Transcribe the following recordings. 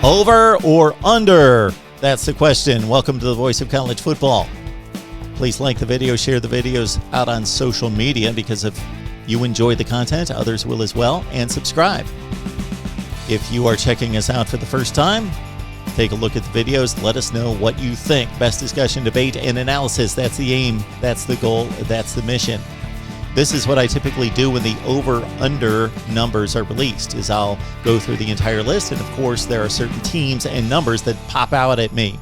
Over or under? That's the question. Welcome to the Voice of College Football. Please like the video, share the videos out on social media, because if you enjoy the content, others will as well, and subscribe. If you are checking us out for the first time, take a look at the videos. Let us know what you think. Best discussion, debate, and analysis. That's the aim. That's the goal. That's the mission. This is what I typically do when the over-under numbers are released, is I'll go through the entire list, and of course there are certain teams and numbers that pop out at me.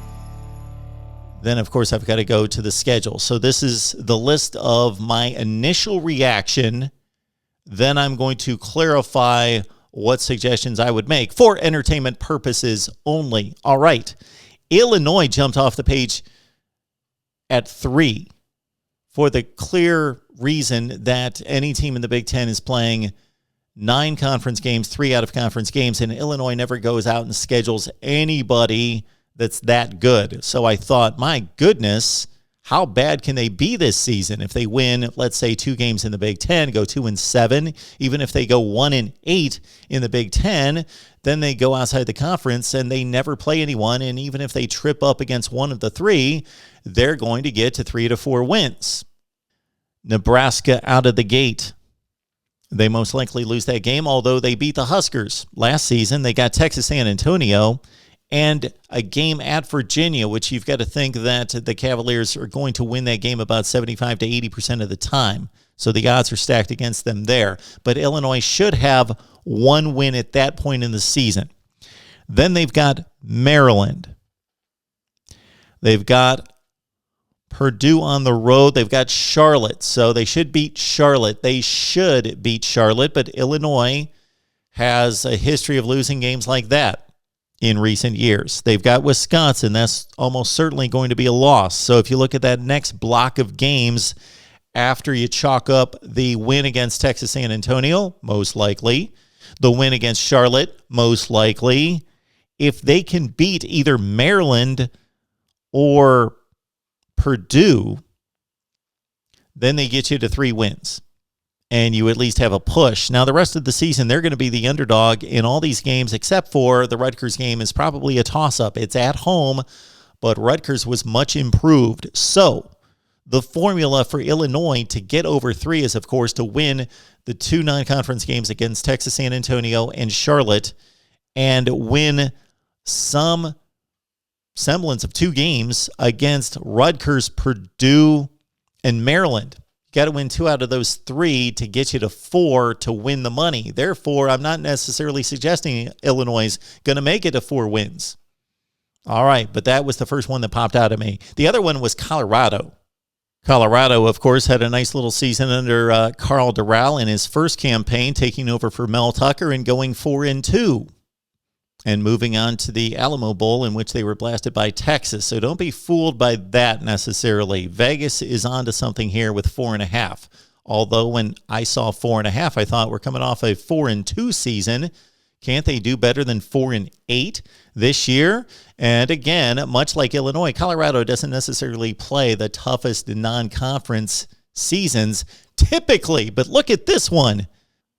Then of course I've got to go to the schedule. So this is the list of my initial reaction. Then I'm going to clarify what suggestions I would make for entertainment purposes only. All right. Illinois jumped off the page at 3 for the clear reason that any team in the Big Ten is playing 9 conference games, 3 out of conference games, and Illinois never goes out and schedules anybody that's that good. So I thought, my goodness, how bad can they be this season if they win, let's say, 2 games in the Big Ten, go 2-7, even if they go 1-8 in the Big Ten, then they go outside the conference and they never play anyone, and even if they trip up against one of the 3, they're going to get to 3 to 4 wins. Nebraska out of the gate. They most likely lose that game, although they beat the Huskers last season. They got Texas San Antonio and a game at Virginia, which you've got to think that the Cavaliers are going to win that game about 75 to 80% of the time. So the odds are stacked against them there. But Illinois should have 1 win at that point in the season. Then they've got Maryland. They've got Purdue on the road. They've got Charlotte, so they should beat Charlotte. But Illinois has a history of losing games like that in recent years. They've got Wisconsin. That's almost certainly going to be a loss. So if you look at that next block of games, after you chalk up the win against Texas San Antonio, most likely, the win against Charlotte, most likely, if they can beat either Maryland or Purdue, then they get you to 3 wins, and you at least have a push. Now, the rest of the season, they're going to be the underdog in all these games, except for the Rutgers game is probably a toss-up. It's at home, but Rutgers was much improved. So the formula for Illinois to get over 3 is, of course, to win the 2 non-conference games against Texas San Antonio and Charlotte, and win some semblance of 2 games against Rutgers, Purdue, and Maryland. You got to win 2 out of those 3 to get you to 4 to win the money. Therefore, I'm not necessarily suggesting Illinois is going to make it to 4 wins. All right, but that was the first one that popped out at me. The other one was Colorado. Colorado, of course, had a nice little season under Karl Doral in his first campaign, taking over for Mel Tucker and going 4-2. And moving on to the Alamo Bowl, in which they were blasted by Texas. So don't be fooled by that necessarily. Vegas is onto something here with 4.5. Although when I saw 4.5, I thought we're coming off a 4-2 season. Can't they do better than 4-8 this year? And again, much like Illinois, Colorado doesn't necessarily play the toughest non-conference seasons typically. But look at this one.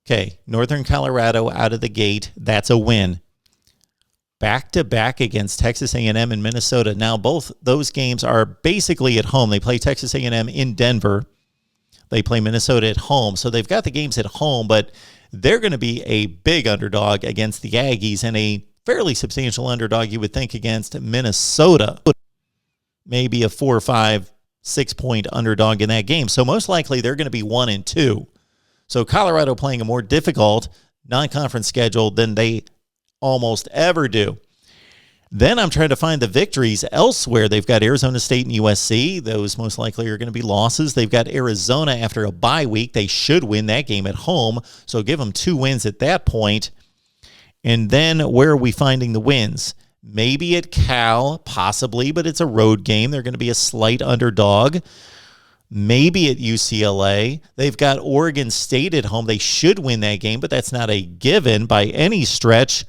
Okay, Northern Colorado out of the gate. That's a win. Back-to-back against Texas A&M and Minnesota. Now, both those games are basically at home. They play Texas A&M in Denver. They play Minnesota at home. So they've got the games at home, but they're going to be a big underdog against the Aggies and a fairly substantial underdog, you would think, against Minnesota. Maybe a 4 or 5, 6-point underdog in that game. So most likely they're going to be 1-2. So Colorado playing a more difficult non-conference schedule than they almost ever do. Then I'm trying to find the victories elsewhere. They've got Arizona State and USC. Those most likely are going to be losses. They've got Arizona after a bye week. They should win that game at home, so give them 2 wins at that point. And then where are we finding the wins? Maybe at Cal, possibly, but it's a road game. They're going to be a slight underdog. Maybe at UCLA. They've got Oregon State at home. They should win that game, but that's not a given by any stretch.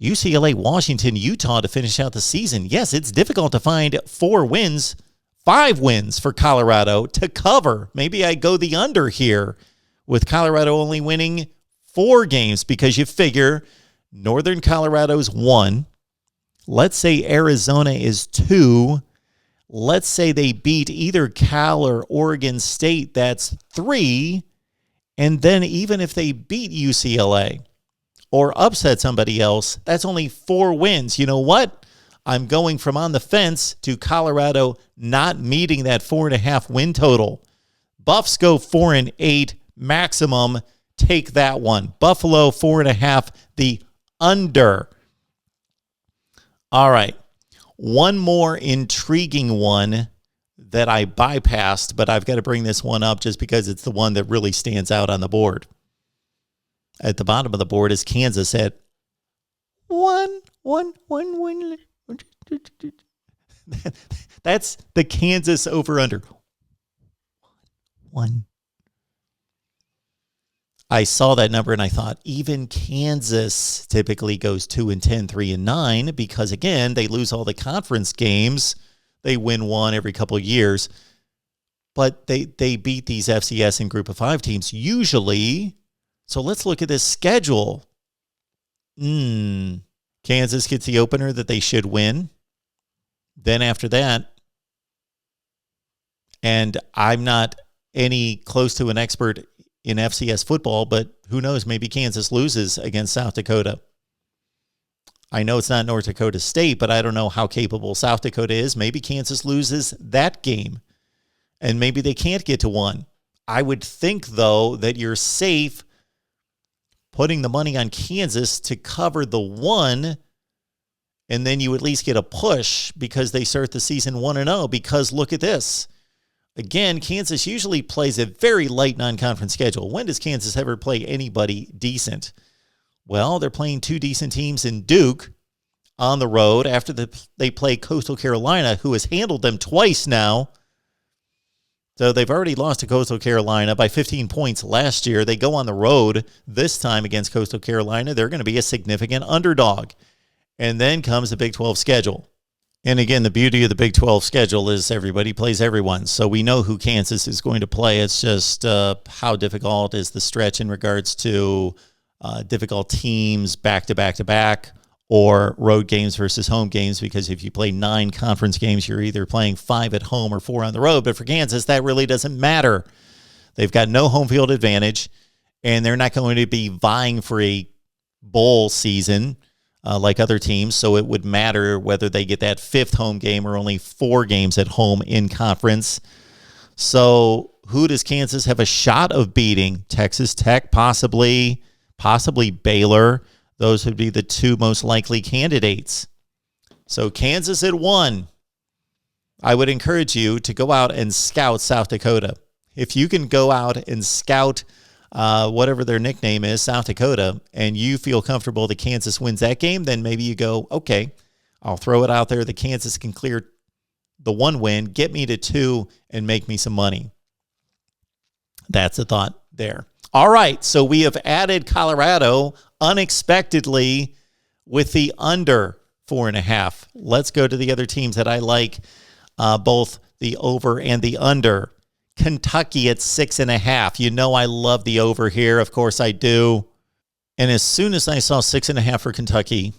UCLA, Washington, Utah to finish out the season. Yes, it's difficult to find 4 wins, 5 wins for Colorado to cover. Maybe I go the under here with Colorado only winning 4 games, because you figure Northern Colorado's 1. Let's say Arizona is 2. Let's say they beat either Cal or Oregon State. That's 3. And then even if they beat UCLA or upset somebody else, that's only 4 wins. You know what? I'm going from on the fence to Colorado not meeting that 4.5 win total. Buffs go 4-8 maximum. Take that one. Buffalo 4.5, the under. All right. One more intriguing one that I bypassed, but I've got to bring this one up just because it's the one that really stands out on the board. At the bottom of the board is Kansas at 1. That's the Kansas over-under. 1. I saw that number and I thought even Kansas typically goes 2-10, 3-9 because, again, they lose all the conference games. They win one every couple of years. But they beat these FCS and Group of 5 teams usually. So let's look at this schedule. Kansas gets the opener that they should win. Then after that, and I'm not any close to an expert in FCS football, but who knows, maybe Kansas loses against South Dakota. I know it's not North Dakota State, but I don't know how capable South Dakota is. Maybe Kansas loses that game, and maybe they can't get to 1. I would think, though, that you're safe putting the money on Kansas to cover the 1, and then you at least get a push because they start the season 1-0, because look at this. Again, Kansas usually plays a very light non-conference schedule. When does Kansas ever play anybody decent? Well, they're playing 2 decent teams in Duke on the road after they play Coastal Carolina, who has handled them twice now. So they've already lost to Coastal Carolina by 15 points last year. They go on the road this time against Coastal Carolina. They're going to be a significant underdog. And then comes the Big 12 schedule. And again, the beauty of the Big 12 schedule is everybody plays everyone. So we know who Kansas is going to play. It's just how difficult is the stretch in regards to difficult teams back-to-back-to-back or road games versus home games, because if you play 9 conference games, you're either playing 5 at home or 4 on the road. But for Kansas, that really doesn't matter. They've got no home field advantage, and they're not going to be vying for a bowl season like other teams, so it would matter whether they get that 5th home game or only 4 games at home in conference. So who does Kansas have a shot of beating? Texas Tech, possibly Baylor. Those would be the 2 most likely candidates. So Kansas at 1. I would encourage you to go out and scout South Dakota. If you can go out and scout whatever their nickname is, South Dakota, and you feel comfortable that Kansas wins that game, then maybe you go, okay, I'll throw it out there that Kansas can clear the 1 win, get me to 2, and make me some money. That's a thought there. All right, so we have added Colorado unexpectedly with the under 4.5. Let's go to the other teams that I like, both the over and the under. Kentucky at 6.5. You know I love the over here. Of course I do. And as soon as I saw 6.5 for Kentucky,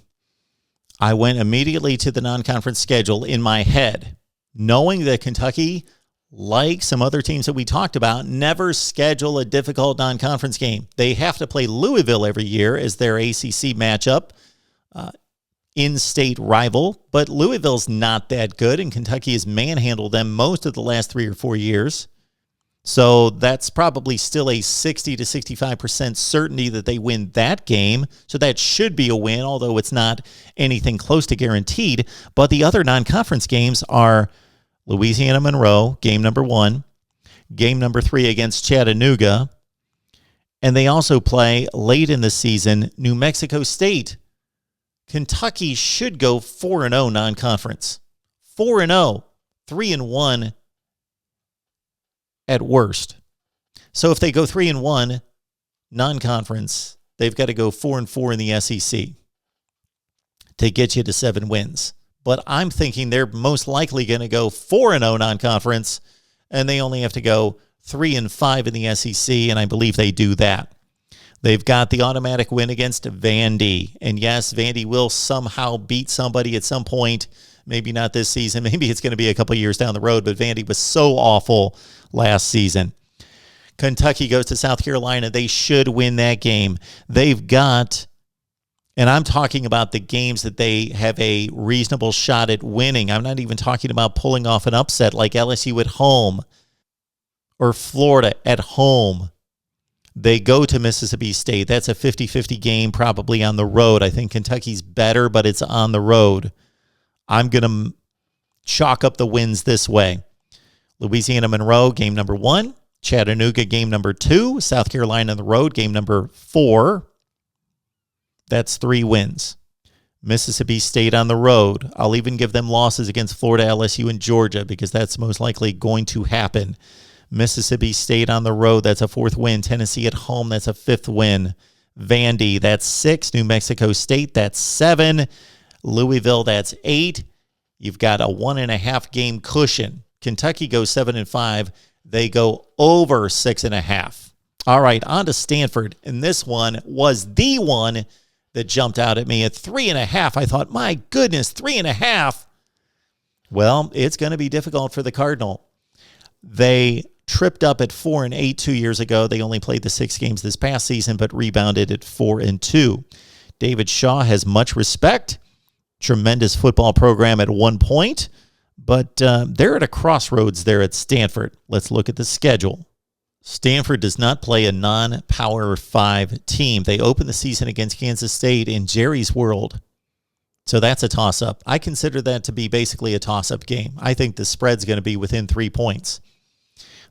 I went immediately to the non-conference schedule in my head, knowing that Kentucky, like some other teams that we talked about, never schedule a difficult non-conference game. They have to play Louisville every year as their ACC matchup, in-state rival. But Louisville's not that good, and Kentucky has manhandled them most of the last 3 or 4 years. So that's probably still a 60 to 65% certainty that they win that game. So that should be a win, although it's not anything close to guaranteed. But the other non-conference games are Louisiana Monroe, game number 1, game number 3 against Chattanooga. And they also play late in the season New Mexico State. Kentucky should go 4-0 non-conference. 4-0, 3-1 at worst. So if they go 3-1 non-conference, they've got to go 4-4 in the SEC to get you to 7 wins. But I'm thinking they're most likely going to go 4-0 non-conference, and they only have to go 3-5 in the SEC, and I believe they do that. They've got the automatic win against Vandy. And yes, Vandy will somehow beat somebody at some point. Maybe not this season. Maybe it's going to be a couple years down the road. But Vandy was so awful last season. Kentucky goes to South Carolina. They should win that game. They've got, and I'm talking about the games that they have a reasonable shot at winning. I'm not even talking about pulling off an upset like LSU at home or Florida at home. They go to Mississippi State. That's a 50-50 game, probably on the road. I think Kentucky's better, but it's on the road. I'm going to chalk up the wins this way. Louisiana Monroe, game number 1. Chattanooga, game number 2. South Carolina on the road, game number 4. That's 3 wins. Mississippi State on the road. I'll even give them losses against Florida, LSU, and Georgia because that's most likely going to happen. Mississippi State on the road, that's a 4th win. Tennessee at home, that's a 5th win. Vandy, that's 6. New Mexico State, that's 7. Louisville, that's 8. You've got a 1.5 game cushion. Kentucky goes 7-5. They go over 6.5. All right, on to Stanford. And this one was the one that jumped out at me at 3.5. I thought, my goodness, 3.5. Well, it's going to be difficult for the Cardinal. They tripped up at 4-8 2 years ago. They only played the 6 games this past season, but rebounded at 4-2. David Shaw has much respect. Tremendous football program at one point, but they're at a crossroads there at Stanford. Let's look at the schedule. Stanford does not play a non-Power 5 team. They open the season against Kansas State in Jerry's World. So that's a toss-up. I consider that to be basically a toss-up game. I think the spread's going to be within 3 points.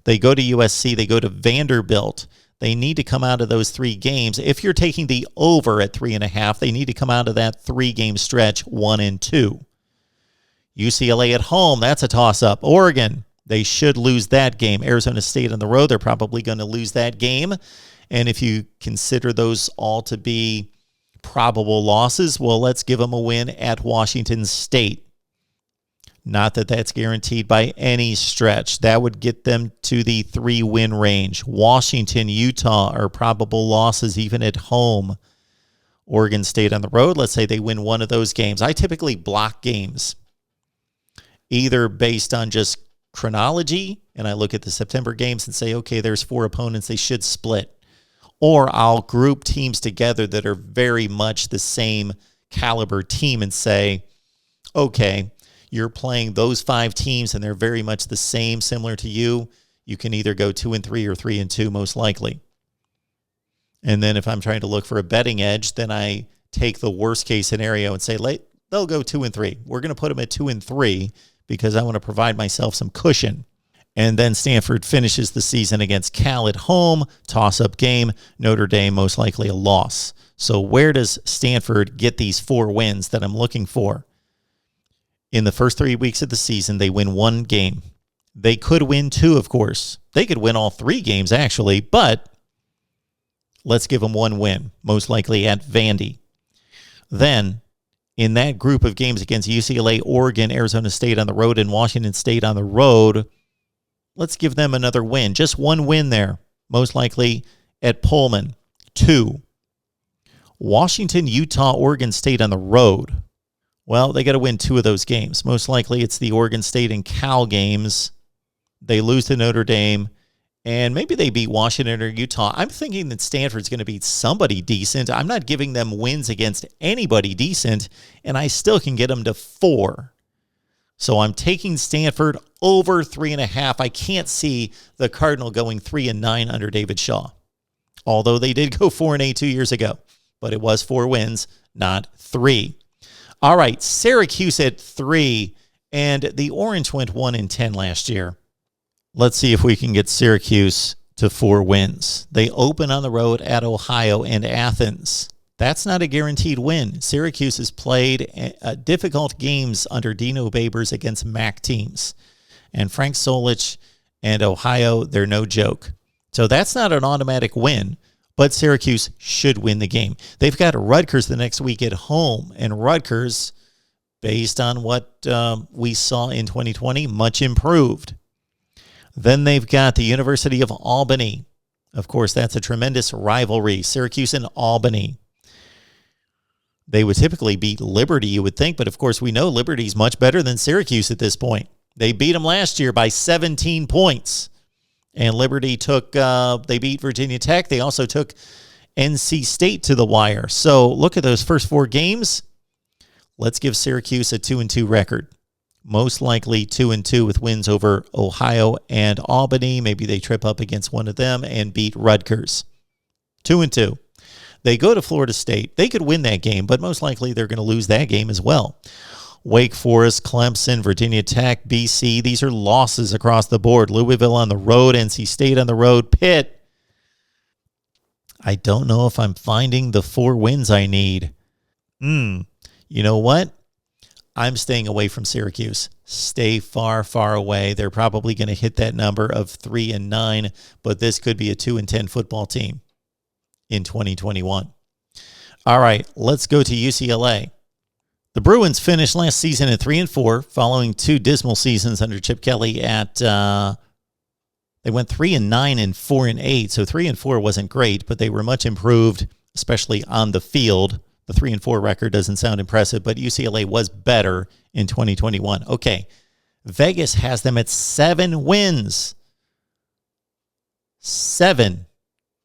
They go to USC. They go to Vanderbilt. They need to come out of those 3 games. If you're taking the over at 3.5, they need to come out of that 3-game stretch 1-2. UCLA at home, that's a toss-up. Oregon, they should lose that game. Arizona State on the road, they're probably going to lose that game. And if you consider those all to be probable losses, well, let's give them a win at Washington State. Not that that's guaranteed by any stretch. That would get them to the 3-win range. Washington, Utah are probable losses even at home. Oregon State on the road, let's say they win one of those games. I typically block games, either based on just chronology, and I look at the September games and say, okay, there's 4 opponents, they should split. Or I'll group teams together that are very much the same caliber team and say, okay, you're playing those 5 teams and they're very much the same, similar to you. You can either go 2-3 or 3-2 most likely. And then if I'm trying to look for a betting edge, then I take the worst case scenario and say, they'll go 2-3. We're going to put them at 2-3 because I want to provide myself some cushion. And then Stanford finishes the season against Cal at home, toss-up game. Notre Dame, most likely a loss. So where does Stanford get these 4 wins that I'm looking for? In the first 3 weeks of the season, they win 1 game. They could win 2, of course. They could win all 3 games, actually, but let's give them 1 win, most likely at Vandy. Then, in that group of games against UCLA, Oregon, Arizona State on the road, and Washington State on the road, let's give them another win. Just 1 win there, most likely at Pullman. 2. Washington, Utah, Oregon State on the road. Well, they got to win 2 of those games. Most likely it's the Oregon State and Cal games. They lose to Notre Dame, and maybe they beat Washington or Utah. I'm thinking that Stanford's going to beat somebody decent. I'm not giving them wins against anybody decent, and I still can get them to 4. So I'm taking Stanford over 3.5. I can't see the Cardinal going 3-9 under David Shaw, although they did go 4-8 2 years ago, but it was 4 wins, not 3. All right, Syracuse at 3, and the Orange went 1-10 last year. Let's see if we can get Syracuse to 4 wins. They open on the road at Ohio and Athens. That's not a guaranteed win. Syracuse has played difficult games under Dino Babers against MAC teams. And Frank Solich and Ohio, they're no joke. So that's not an automatic win. But Syracuse should win the game. They've got Rutgers the next week at home. And Rutgers, based on what we saw in 2020, much improved. Then they've got the University of Albany Of course, that's a tremendous rivalry. Syracuse and Albany. They would typically beat Liberty, you would think, but of course we know Liberty's much better than Syracuse at this point. They beat them last year by 17 points. And Liberty they beat Virginia Tech. They also took NC State to the wire. So look at those first 4 games. Let's give Syracuse a 2-2 record. Most likely 2-2 with wins over Ohio and Albany. Maybe they trip up against one of them and beat Rutgers. 2-2. They go to Florida State. They could win that game, but most likely they're going to lose that game as well. Wake Forest, Clemson, Virginia Tech, BC. These are losses across the board. Louisville on the road, NC State on the road, Pitt. I don't know if I'm finding the 4 wins I need. You know what? I'm staying away from Syracuse. Stay far, far away. They're probably going to hit that number of 3-9, but this could be a 2-10 football team in 2021. All right, let's go to UCLA. The Bruins finished last season at 3-4, following 2 dismal seasons under Chip Kelly. They went 3-9 and 4-8, so 3-4 wasn't great, but they were much improved, especially on the field. The 3-4 record doesn't sound impressive, but UCLA was better in 2021. Okay, Vegas has them at 7 wins. 7.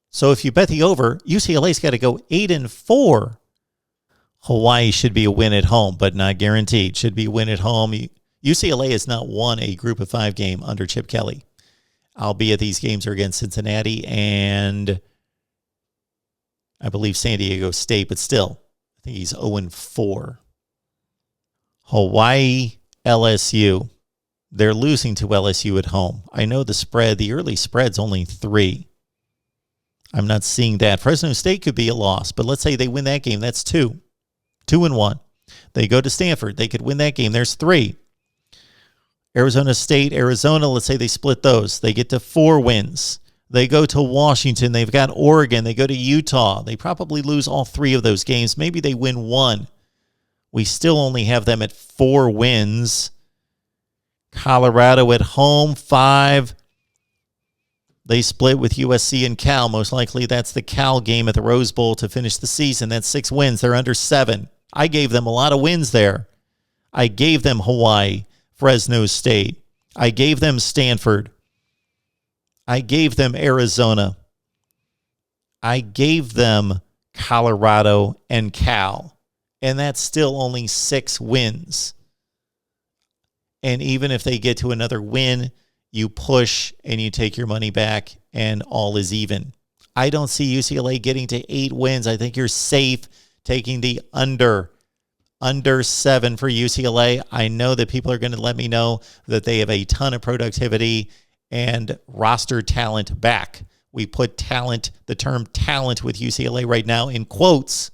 So if you bet the over, UCLA's got to go 8-4. Hawaii should be a win at home, but not guaranteed. Should be a win at home. UCLA has not won a Group of 5 game under Chip Kelly, albeit these games are against Cincinnati and I believe San Diego State, but still, I think he's 0-4. Hawaii, LSU. They're losing to LSU at home. I know the early spread's only 3. I'm not seeing that. Fresno State could be a loss, but let's say they win that game. That's 2. 2-1. They go to Stanford. They could win that game. There's 3. Arizona State, Arizona, let's say they split those. They get to 4 wins. They go to Washington. They've got Oregon. They go to Utah. They probably lose all 3 of those games. Maybe they win 1. We still only have them at 4 wins. Colorado at home, 5. They split with USC and Cal. Most likely that's the Cal game at the Rose Bowl to finish the season. That's 6 wins. They're under 7. I gave them a lot of wins there. I gave them Hawaii, Fresno State. I gave them Stanford. I gave them Arizona. I gave them Colorado and Cal. And that's still only 6 wins. And even if they get to another win, you push and you take your money back and all is even. I don't see UCLA getting to 8 wins. I think you're safe taking the under 7 for UCLA. I know that people are going to let me know that they have a ton of productivity and roster talent back. We put the term talent with UCLA right now in quotes.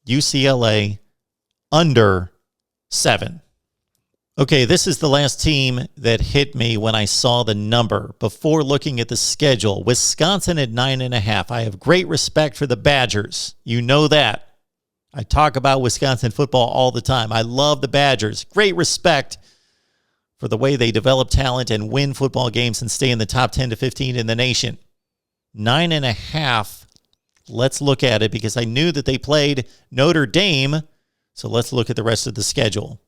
UCLA under 7. Okay, this is the last team that hit me when I saw the number before looking at the schedule. Wisconsin at 9.5. I have great respect for the Badgers. You know that. I talk about Wisconsin football all the time. I love the Badgers. Great respect for the way they develop talent and win football games and stay in the top 10 to 15 in the nation. 9.5. Let's look at it because I knew that they played Notre Dame. So let's look at the rest of the schedule.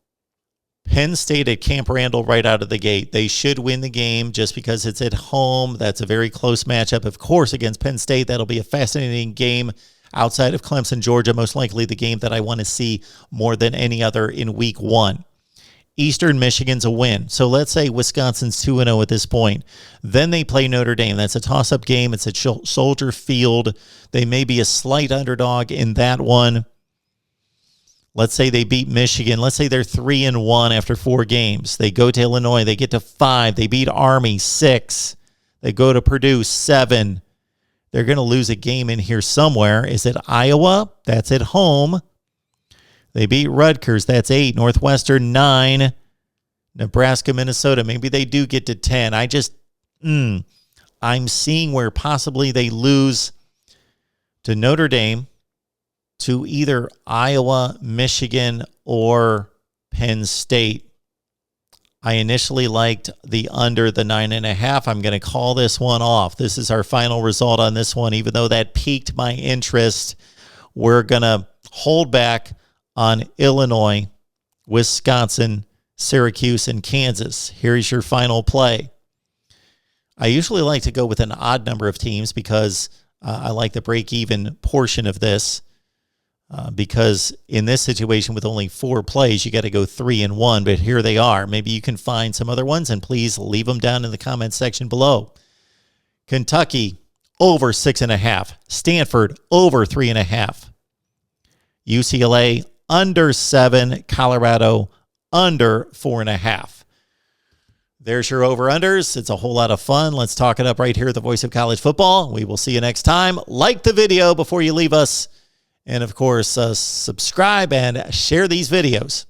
Penn State at Camp Randall right out of the gate. They should win the game just because it's at home. That's a very close matchup, of course, against Penn State. That'll be a fascinating game outside of Clemson, Georgia, most likely the game that I want to see more than any other in week 1. Eastern Michigan's a win. So let's say Wisconsin's 2-0 at this point. Then they play Notre Dame. That's a toss-up game. It's at Soldier Field. They may be a slight underdog in that one. Let's say they beat Michigan. Let's say they're 3-1 after 4 games. They go to Illinois. They get to 5. They beat Army 6. They go to Purdue 7. They're going to lose a game in here somewhere. Is it Iowa? That's at home. They beat Rutgers. That's 8. Northwestern 9. Nebraska, Minnesota. Maybe they do get to 10. I'm seeing where possibly they lose to Notre Dame, to either Iowa, Michigan, or Penn State. I initially liked the under the 9.5. I'm going to call this one off. This is our final result on this one. Even though that piqued my interest, we're going to hold back on Illinois, Wisconsin, Syracuse, and Kansas. Here's your final play. I usually like to go with an odd number of teams because I like the break-even portion of this. Because in this situation with only 4 plays, you got to go 3 and 1, but here they are. Maybe you can find some other ones, and please leave them down in the comments section below. Kentucky over 6.5. Stanford over 3.5. UCLA under 7. Colorado under 4.5. There's your over-unders. It's a whole lot of fun. Let's talk it up right here at the Voice of College Football. We will see you next time. Like the video before you leave us. And, of course, subscribe and share these videos.